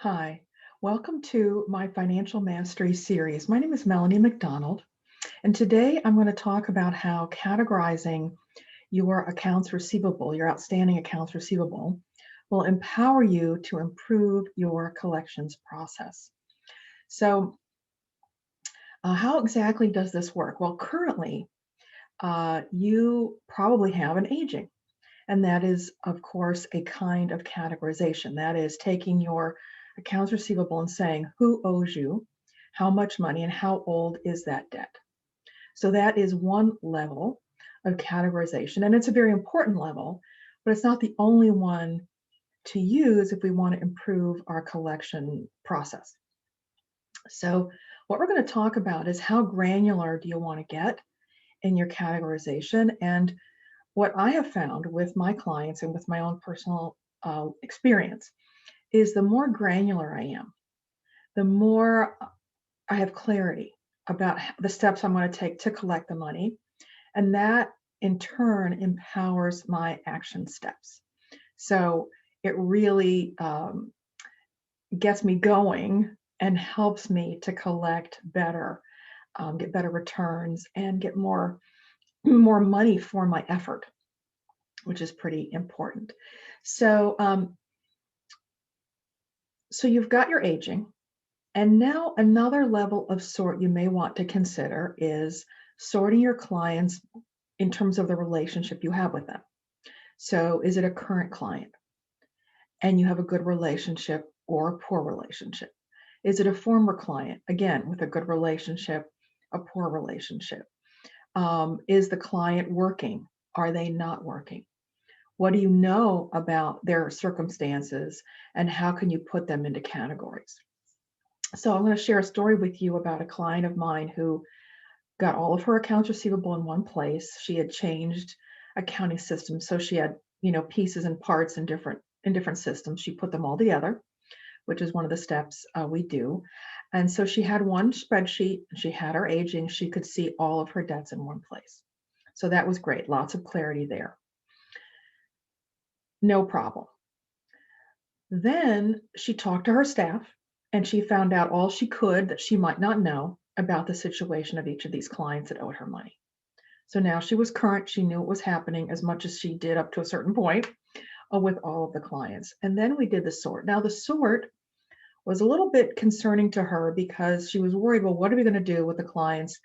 Hi, welcome to my Financial Mastery series. My name is Melanie McDonald, and today I'm going to talk about how categorizing your accounts receivable, your outstanding accounts receivable, will empower you to improve your collections process. So, how exactly does this work? Well, currently, you probably have an aging, and that is, of course, a kind of categorization. That is taking your accounts receivable and saying who owes you, how much money, and how old is that debt. So that is one level of categorization, and it's a very important level, but it's not the only one to use if we want to improve our collection process. So what we're going to talk about is how granular do you want to get in your categorization. And what I have found with my clients and with my own personal experience is the more granular I am, the more I have clarity about the steps I'm going to take to collect the money. And that in turn empowers my action steps. So it really gets me going and helps me to collect better, get better returns, and get more money for my effort, which is pretty important. So, so you've got your aging, and now another level of sort you may want to consider is sorting your clients in terms of the relationship you have with them. So, is it a current client and you have a good relationship or a poor relationship? Is it a former client, again, with a good relationship, a poor relationship? Is the client working? Are they not working? What do you know about their circumstances and how can you put them into categories? So I'm going to share a story with you about a client of mine who got all of her accounts receivable in one place. She had changed accounting systems, so she had, pieces and parts in different systems. She put them all together, which is one of the steps we do. And so she had one spreadsheet, she had her aging, she could see all of her debts in one place. So that was great, lots of clarity there. No problem. Then she talked to her staff and she found out all she could that she might not know about the situation of each of these clients that owed her money. So now she was current, she knew what was happening as much as she did up to a certain point with all of the clients. And then we did the sort. Now, the sort was a little bit concerning to her because she was worried, well, what are we going to do with the clients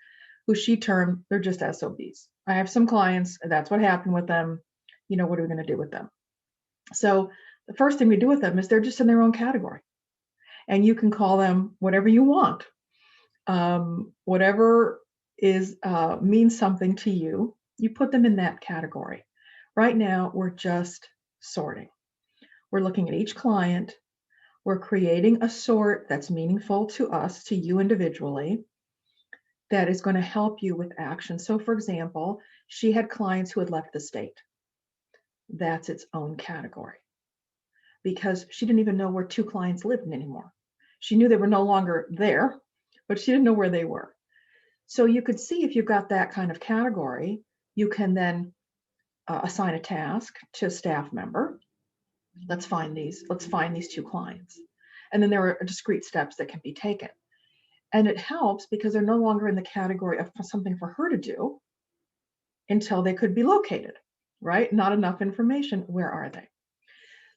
who she termed, they're just SOBs. I have some clients, that's what happened with them. What are we going to do with them? So the first thing we do with them is they're just in their own category. And you can call them whatever you want. Whatever is means something to you, you put them in that category. Right now, we're just sorting. We're looking at each client. We're creating a sort that's meaningful to us, to you individually, that is going to help you with action. So, for example, she had clients who had left the state. That's its own category because she didn't even know where two clients lived anymore. She knew they were no longer there, but she didn't know where they were. So you could see if you've got that kind of category, you can then assign a task to a staff member. Let's find these two clients. And then there are discrete steps that can be taken. And it helps because they're no longer in the category of something for her to do until they could be located, right? Not enough information. Where are they?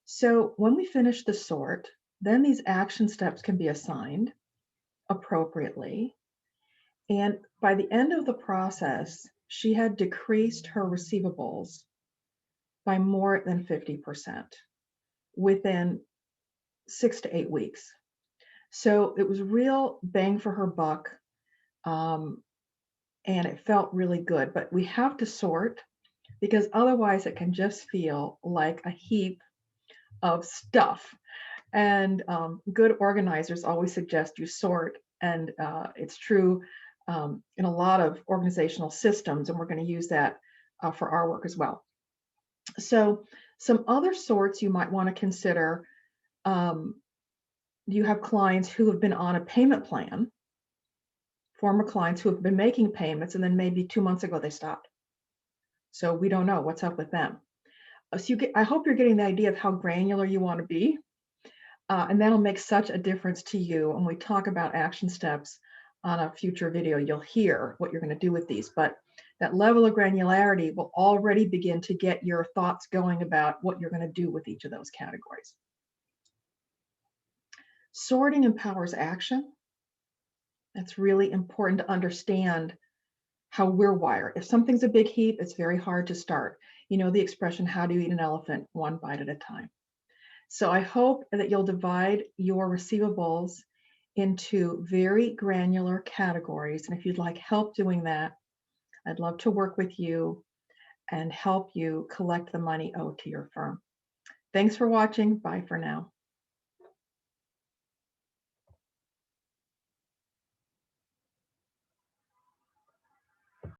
So when we finish the sort, then these action steps can be assigned appropriately. And by the end of the process, she had decreased her receivables by more than 50% within 6 to 8 weeks. So it was real bang for her buck, and it felt really good. But we have to sort because otherwise it can just feel like a heap of stuff. And good organizers always suggest you sort, and it's true in a lot of organizational systems, and we're going to use that for our work as well. So some other sorts you might want to consider, you have clients who have been on a payment plan, former clients who have been making payments, and then maybe 2 months ago they stopped. So we don't know what's up with them. So I hope you're getting the idea of how granular you want to be. And that'll make such a difference to you. When we talk about action steps on a future video, you'll hear what you're going to do with these. But that level of granularity will already begin to get your thoughts going about what you're going to do with each of those categories. Sorting empowers action. That's really important to understand how we're wired. If something's a big heap, it's very hard to start. You know the expression, how do you eat an elephant? One bite at a time. So I hope that you'll divide your receivables into very granular categories. And if you'd like help doing that, I'd love to work with you and help you collect the money owed to your firm. Thanks for watching. Bye for now.